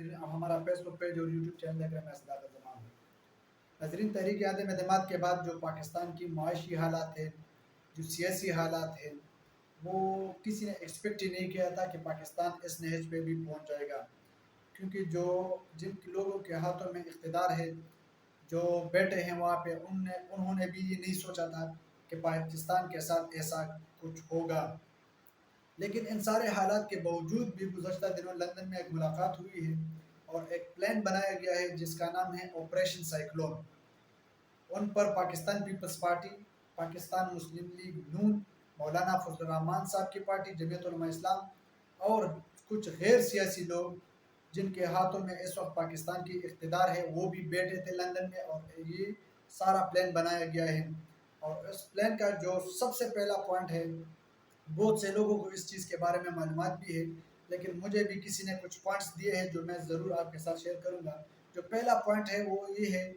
ناظرین، اب ہمارا فیس بک پیج اور یوٹیوب چینل دیکھ رہے ہیں، میں صداقت زمان ہوں۔ ناظرین، تحریک عدم اعتماد کے بعد جو پاکستان کی معاشی حالات ہیں، جو سیاسی حالات ہیں، وہ کسی نے ایکسپیکٹ ہی نہیں کیا تھا کہ پاکستان اس نہج پہ بھی پہنچ جائے گا، کیونکہ جن لوگوں کے ہاتھوں میں اقتدار ہے، جو بیٹے ہیں وہاں پہ، انہوں نے بھی یہ نہیں سوچا تھا کہ پاکستان کے ساتھ ایسا کچھ ہوگا۔ لیکن ان سارے حالات کے باوجود بھی گزشتہ دنوں لندن میں ایک ملاقات ہوئی ہے اور ایک پلان بنایا گیا ہے جس کا نام ہے آپریشن سائیکلون۔ ان پر پاکستان پیپلز پارٹی، پاکستان مسلم لیگ نون، مولانا فضل الرحمان صاحب کی پارٹی، جمعیت علماء اسلام اور کچھ غیر سیاسی لوگ جن کے ہاتھوں میں اس وقت پاکستان کی اقتدار ہے، وہ بھی بیٹھے تھے لندن میں، اور یہ سارا پلان بنایا گیا ہے۔ اور اس پلان کا جو سب سے پہلا پوائنٹ ہے، بہت سے لوگوں کو اس چیز کے بارے میں معلومات بھی ہے، لیکن مجھے بھی کسی نے کچھ پوائنٹس دیے ہیں جو میں ضرور آپ کے ساتھ شیئر کروں گا۔ جو پہلا پوائنٹ ہے وہ یہ ہے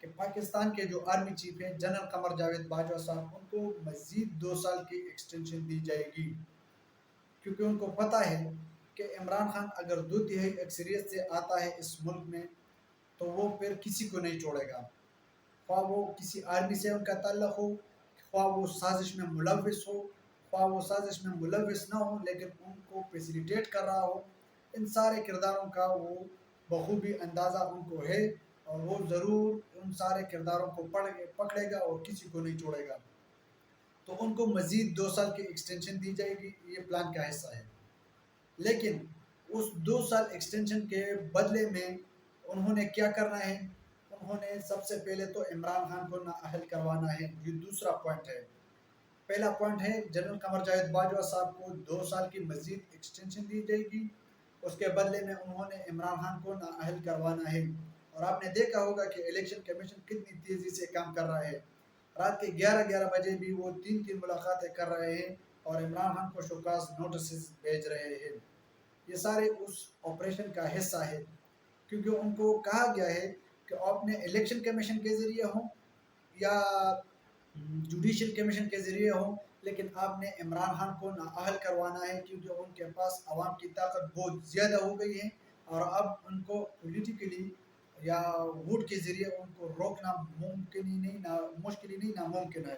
کہ پاکستان کے جو آرمی چیف ہیں جنرل قمر جاوید باجوہ صاحب، ان کو مزید 2 سال کی ایکسٹینشن دی جائے گی، کیونکہ ان کو پتہ ہے کہ عمران خان اگر 2/3 اکثریت سے آتا ہے اس ملک میں تو وہ پھر کسی کو نہیں چھوڑے گا، خواہ وہ کسی آرمی سے ان کا تعلق ہو، خواہ وہ سازش میں ملوث ہو، خواہ وہ سازش میں ملوث نہ ہو لیکن ان کو فیسیلیٹیٹ کر رہا ہو۔ ان سارے کرداروں کا وہ بخوبی اندازہ ان کو ہے، اور وہ ضرور ان سارے کرداروں کو پکڑے گا اور کسی کو نہیں چھوڑے گا۔ تو ان کو مزید 2 سال کی ایکسٹینشن دی جائے گی، یہ پلان کا حصہ ہے۔ لیکن اس 2 سال ایکسٹینشن کے بدلے میں انہوں نے کیا کرنا ہے؟ انہوں نے سب سے پہلے تو عمران خان کو نااہل کروانا ہے، یہ دوسرا پوائنٹ ہے۔ پہلا پوائنٹ ہے جنرل قمر جاوید باجوہ صاحب کو 2 سال کی مزید ایکسٹینشن دی جائے گی، اس کے بدلے میں انہوں نے عمران خان کو نااہل کروانا ہے۔ اور آپ نے دیکھا ہوگا کہ الیکشن کمیشن کتنی تیزی سے کام کر رہا ہے، رات کے 11 بجے بھی وہ 3 ملاقاتیں کر رہے ہیں اور عمران خان کو شوکاز نوٹسز بھیج رہے ہیں۔ یہ سارے اس آپریشن کا حصہ ہے، کیونکہ ان کو کہا گیا ہے کہ آپ نے الیکشن کمیشن کے ذریعے ہوں یا جوڈیشل کمیشن کے ذریعے ہوں، لیکن آپ نے عمران خان کو نااہل کروانا ہے، کیونکہ ان کے پاس عوام کی طاقت بہت زیادہ ہو گئی ہے اور اب ان کو پولیٹیکلی یا ووٹ کے ذریعے ان کو روکنا مشکل ہی نہیں ناممکن ہے۔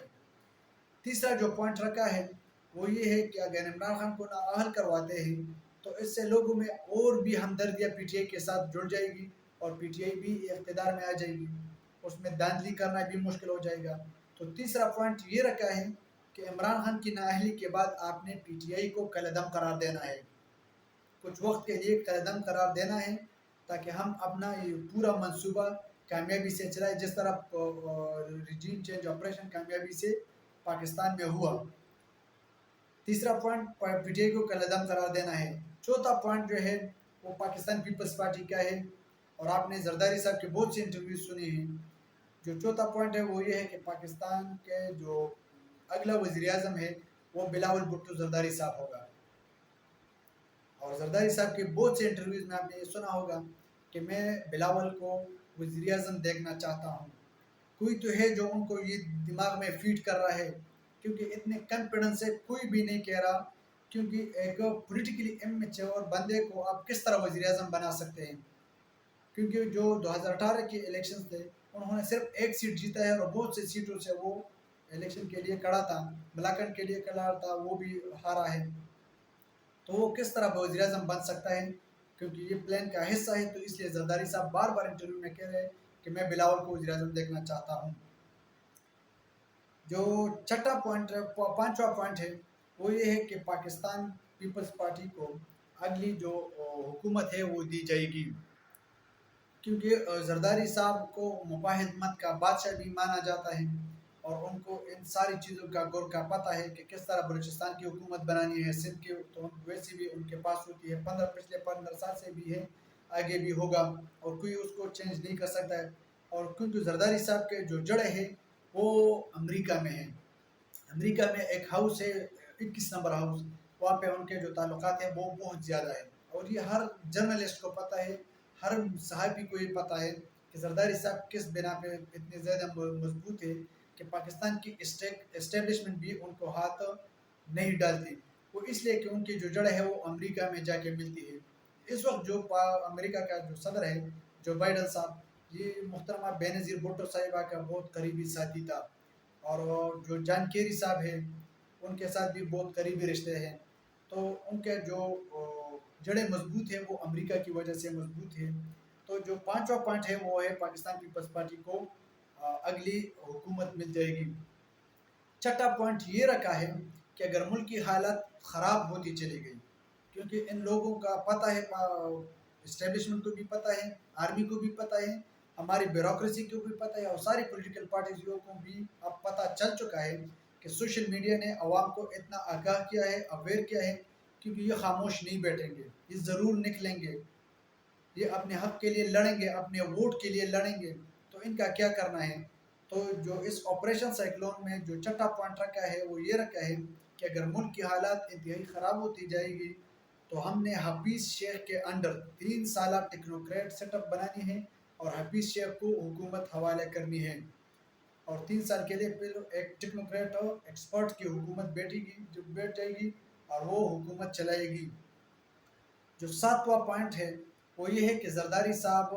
تیسرا جو پوائنٹ رکھا ہے وہ یہ ہے کہ اگر عمران خان کو نااہل کرواتے ہیں تو اس سے لوگوں میں اور بھی ہمدردیاں پی ٹی آئی کے ساتھ جڑ جائے گی اور پی ٹی آئی بھی اقتدار میں آ جائے گی، اس میں دھاندلی کرنا بھی مشکل ہو جائے گا۔ تو تیسرا پوائنٹ یہ رکھا ہے کہ عمران خان کی نااہلی کے بعد آپ نے پی ٹی آئی کو کالعدم قرار دینا ہے، کچھ وقت کے لیے کالعدم قرار دینا ہے، تاکہ ہم اپنا یہ پورا منصوبہ کامیابی سے چلائے، جس طرح ریجیم چینج آپریشن کامیابی سے پاکستان میں ہوا۔ تیسرا پوائنٹ پی ٹی آئی کو کالعدم قرار دینا ہے۔ چوتھا پوائنٹ جو ہے وہ پاکستان پیپلز پارٹی کا ہے، اور آپ نے زرداری صاحب کے بہت سی انٹرویوز سنی ہیں۔ جو چوتھا پوائنٹ ہے وہ یہ ہے کہ پاکستان کے جو اگلا وزیر اعظم ہے وہ بلاول بھٹو زرداری صاحب ہوگا، اور زرداری صاحب کے بہت سے انٹرویوز میں آپ نے یہ سنا ہوگا کہ میں بلاول کو وزیر اعظم دیکھنا چاہتا ہوں۔ کوئی تو ہے جو ان کو یہ دماغ میں فیڈ کر رہا ہے، کیونکہ اتنے کانفیڈنس سے کوئی بھی نہیں کہہ رہا، کیونکہ ایک پولیٹیکلی امیچور بندے کو آپ کس طرح وزیر اعظم بنا سکتے ہیں؟ کیونکہ جو 2018 کے الیکشن تھے انہوں نے صرف 1 سیٹ جیتا ہے، اور بہت سے سیٹوں سے وہ الیکشن کے لیے کھڑا تھا، ملاکنڈ کے لیے کھڑا تھا، وہ بھی ہارا ہے۔ تو وہ کس طرح وزیر اعظم بن سکتا ہے؟ کیونکہ یہ پلان کا حصہ ہے، تو اس لیے زرداری صاحب بار بار انٹرویو میں کہہ رہے ہیں کہ میں بلاول کو وزیر اعظم دیکھنا چاہتا ہوں۔ جو چھٹا پوائنٹ ہے، پانچواں پوائنٹ ہے، وہ یہ ہے کہ پاکستان پیپلز پارٹی کو اگلی جو حکومت ہے وہ دی جائے گی، کیونکہ زرداری صاحب کو مفاہمت کا بادشاہ بھی مانا جاتا ہے، اور ان کو ان ساری چیزوں کا غور کا پتہ ہے کہ کس طرح بلوچستان کی حکومت بنانی ہے، سندھ کی تو ویسی بھی ان کے پاس ہوتی ہے، پچھلے 15 سال سے بھی ہے، آگے بھی ہوگا، اور کوئی اس کو چینج نہیں کر سکتا ہے۔ اور کیونکہ زرداری صاحب کے جو جڑیں ہیں وہ امریکہ میں ہیں، امریکہ میں ایک ہاؤس ہے 21 نمبر ہاؤس، وہاں پہ ان کے جو تعلقات ہیں وہ بہت زیادہ ہیں، اور یہ ہر جرنلسٹ کو پتہ ہے، ہر صحافی کو یہ پتہ ہے کہ زرداری صاحب کس بنا پہ اتنے زیادہ مضبوط ہے کہ پاکستان کی اسٹیبلشمنٹ بھی ان کو ہاتھ نہیں ڈالتی، وہ اس لیے کہ ان کی جو جڑ ہے وہ امریکہ میں جا کے ملتی ہے۔ اس وقت جو امریکہ کا جو صدر ہے جو بائیڈن صاحب، یہ محترمہ بینظیر بھٹو صاحبہ کا بہت قریبی ساتھی تھا، اور جو جان کیری صاحب ہیں ان کے ساتھ بھی بہت قریبی رشتے ہیں. تو ان کے جو جڑیں مضبوط ہیں وہ امریکہ کی وجہ سے مضبوط ہیں. تو جو پانچواں پوائنٹ ہے وہ ہے پاکستان پیپلز پارٹی کو اگلی حکومت مل جائے گی. چھٹا پوائنٹ یہ رکھا ہے کہ اگر ملک کی حالت خراب ہوتی چلی گئی، کیونکہ ان لوگوں کا پتہ ہے، اسٹیبلشمنٹ کو بھی پتہ ہے، آرمی کو بھی پتہ ہے، ہماری بیوروکریسی کو بھی پتہ ہے، اور ساری پولیٹیکل پارٹیزوں کو بھی اب پتہ چل چکا ہے کہ سوشل میڈیا نے عوام کو اتنا آگاہ کیا ہے، اویئر کیا ہے، کیونکہ یہ خاموش نہیں بیٹھیں گے، یہ ضرور نکلیں گے، یہ اپنے حق کے لیے لڑیں گے، اپنے ووٹ کے لیے لڑیں گے. تو ان کا کیا کرنا ہے؟ تو جو اس آپریشن سائیکلون میں جو چھٹا پوائنٹ رکھا ہے وہ یہ رکھا ہے کہ اگر ملک کی حالات انتہائی خراب ہوتی جائے گی تو ہم نے حفیظ شیخ کے انڈر 3 سالہ ٹیکنوکریٹ سیٹ اپ بنانی ہے اور حفیظ شیخ کو حکومت حوالے کرنی ہے. اور 3 سال کے لیے پھر ایک ٹیکنوکریٹ اور ایکسپرٹ کی حکومت بیٹھے گی، جو بیٹھ جائے گی اور وہ حکومت چلائے گی. جو ساتواں پوائنٹ ہے وہ یہ ہے کہ زرداری صاحب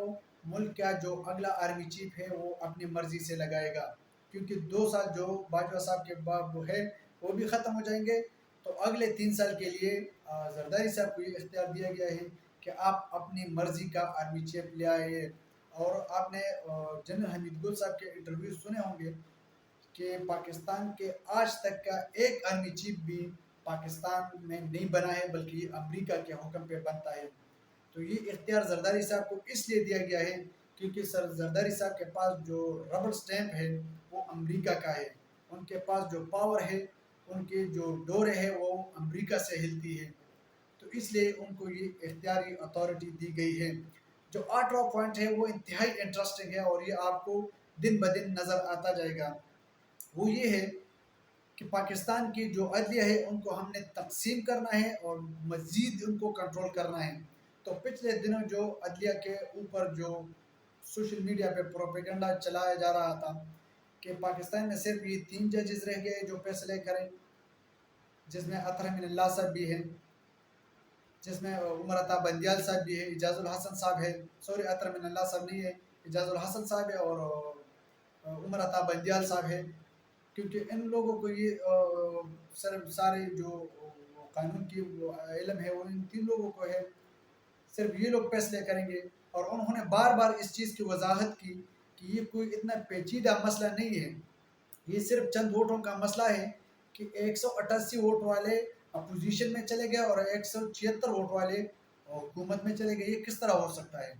ملک کا جو اگلا آرمی چیف ہے وہ اپنی مرضی سے لگائے گا، کیونکہ 2 سال جو باجوہ صاحب کے بعد وہ ہے وہ بھی ختم ہو جائیں گے. تو اگلے 3 سال کے لیے زرداری صاحب کو یہ اختیار دیا گیا ہے کہ آپ اپنی مرضی کا آرمی چیف لے آئے. اور آپ نے جنرل حمید گل صاحب کے انٹرویو سنے ہوں گے کہ پاکستان کے آج تک کا ایک آرمی چیف بھی پاکستان میں نہیں بنا ہے، بلکہ یہ امریکہ کے حکم پہ بنتا ہے. تو یہ اختیار زرداری صاحب کو اس لیے دیا گیا ہے کیونکہ سر زرداری صاحب کے پاس جو ربڑ سٹیمپ ہے وہ امریکہ کا ہے، ان کے پاس جو پاور ہے، ان کے جو ڈورے ہے وہ امریکہ سے ہلتی ہے. تو اس لیے ان کو یہ اختیاری اتھارٹی دی گئی ہے. جو 8واں پوائنٹ ہے وہ انتہائی انٹرسٹنگ ہے اور یہ آپ کو دن بدن نظر آتا جائے گا. وہ یہ ہے کہ پاکستان کی جو عدلیہ ہے ان کو ہم نے تقسیم کرنا ہے اور مزید ان کو کنٹرول کرنا ہے. تو پچھلے دنوں جو عدلیہ کے اوپر جو سوشل میڈیا پہ پروپیگنڈا چلایا جا رہا تھا کہ پاکستان میں صرف یہ 3 ججز رہ گئے جو فیصلے کریں، جس میں اطہر من اللہ صاحب بھی ہیں، جس میں عمر عطا بندیال صاحب بھی ہے، اعجاز الحسن صاحب ہے، سوری اطہر من اللہ صاحب نہیں ہے، اعجاز الحسن صاحب ہے اور عمر عطا بندیال صاحب ہے. کیونکہ ان لوگوں کو یہ صرف سارے جو قانون کی علم ہے وہ ان 3 لوگوں کو ہے، صرف یہ لوگ فیصلے کریں گے. اور انہوں نے بار بار اس چیز کی وضاحت کی کہ یہ کوئی اتنا پیچیدہ مسئلہ نہیں ہے، یہ صرف چند ووٹوں کا مسئلہ ہے کہ 188 ووٹ والے اپوزیشن میں چلے گئے اور 176 ووٹ والے حکومت میں چلے گئے، یہ کس طرح ہو سکتا ہے؟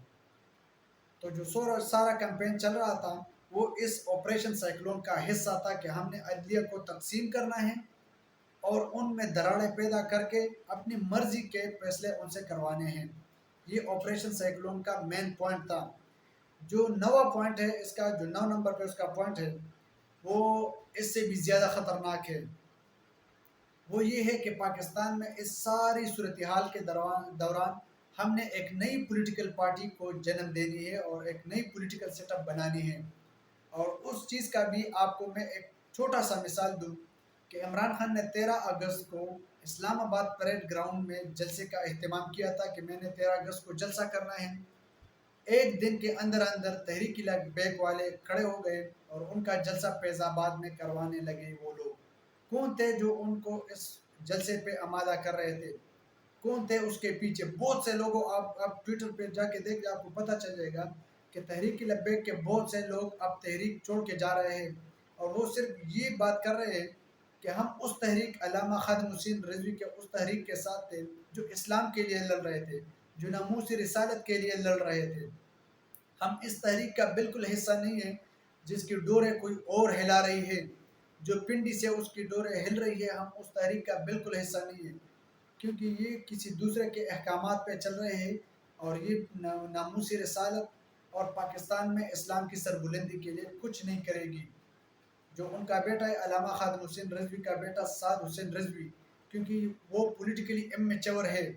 تو جو سارا کیمپین چل رہا تھا وہ اس آپریشن سائیکلون کا حصہ تھا کہ ہم نے عدلیہ کو تقسیم کرنا ہے اور ان میں دراڑیں پیدا کر کے اپنی مرضی کے فیصلے ان سے کروانے ہیں. یہ آپریشن سائیکلون کا مین پوائنٹ تھا. جو 9واں پوائنٹ ہے اس کا، جو 9 نمبر پہ اس کا پوائنٹ ہے وہ اس سے بھی زیادہ خطرناک ہے. وہ یہ ہے کہ پاکستان میں اس ساری صورتحال کے دوران ہم نے ایک نئی پولیٹیکل پارٹی کو جنم دینی ہے اور ایک نئی پولیٹیکل سیٹ اپ بنانی ہے. اور اس چیز کا بھی آپ کو میں ایک چھوٹا سا مثال دوں کہ عمران خان نے 13 اگست کو اسلام آباد پریڈ گراؤنڈ میں جلسے کا اہتمام کیا تھا کہ میں نے 13 اگست کو جلسہ کرنا ہے. ایک دن کے اندر اندر تحریک بیگ والے کھڑے ہو گئے اور ان کا جلسہ فیض آباد میں کروانے لگے. وہ لوگ کون تھے جو ان کو اس جلسے پہ آمادہ کر رہے تھے؟ کون تھے اس کے پیچھے؟ بہت سے لوگوں، آپ ٹویٹر پہ جا کے دیکھ لیں، آپ کو پتہ چل جائے گا کہ تحریک لبیک کے بہت سے لوگ اب تحریک چھوڑ کے جا رہے ہیں اور وہ صرف یہ بات کر رہے ہیں کہ ہم اس تحریک علامہ خادم حسین رضوی کے اس تحریک کے ساتھ تھے جو اسلام کے لیے لڑ رہے تھے، جو ناموس رسالت کے لیے لڑ رہے تھے. ہم اس تحریک کا بالکل حصہ نہیں ہیں جس کی ڈوریں کوئی اور ہلا رہی ہے، جو پنڈی سے اس کی ڈوریں ہل رہی ہے. ہم اس تحریک کا بالکل حصہ نہیں ہے کیونکہ یہ کسی دوسرے کے احکامات پہ چل رہے ہیں اور یہ ناموس رسالت اور پاکستان میں اسلام کی سربلندی کے لیے کچھ نہیں کرے گی. جو ان کا بیٹا ہے علامہ خادم حسین رضوی کا بیٹا سعد حسین رضوی، کیونکہ وہ پولیٹیکلی امیچور ہے،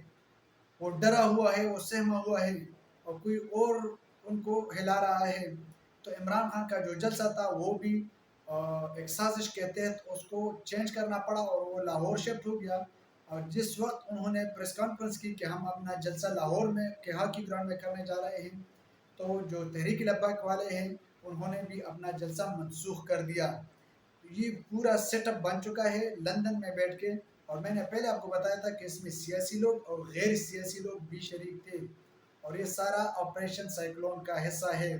وہ ڈرا ہوا ہے، وہ سہما ہوا ہے اور کوئی اور ان کو ہلا رہا ہے. تو عمران خان کا جو جلسہ تھا وہ بھی ایک سازش کے تحت اس کو چینج کرنا پڑا اور وہ لاہور شفٹ ہو گیا. اور جس وقت انہوں نے پریس کانفرنس کی کہ ہم اپنا جلسہ لاہور میں کے ہاکی گراؤنڈ میں کرنے جا رہے ہیں، تو جو تحریک لبیک والے ہیں انہوں نے بھی اپنا جلسہ منسوخ کر دیا۔ یہ پورا سیٹ اپ بن چکا ہے لندن میں بیٹھ کے، اور میں نے پہلے آپ کو بتایا تھا کہ اس میں سیاسی لوگ اور غیر سیاسی لوگ بھی شریک تھے، اور یہ سارا آپریشن سائیکلون کا حصہ ہے۔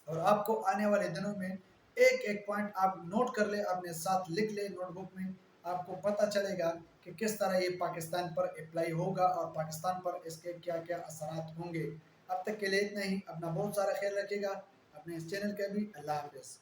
اور آپ کو آنے والے دنوں میں ایک ایک پوائنٹ آپ نوٹ کر لیں، اپنے ساتھ لکھ لیں نوٹ بک میں، آپ کو پتہ چلے گا کہ کس طرح یہ پاکستان پر اپلائی ہوگا اور پاکستان پر اس کے کیا کیا اثرات ہوں گے۔ اب تک کے لیے اتنا ہی، اپنا بہت سارا خیال رکھیے گا، اپنے اس چینل کا بھی۔ اللہ حافظ۔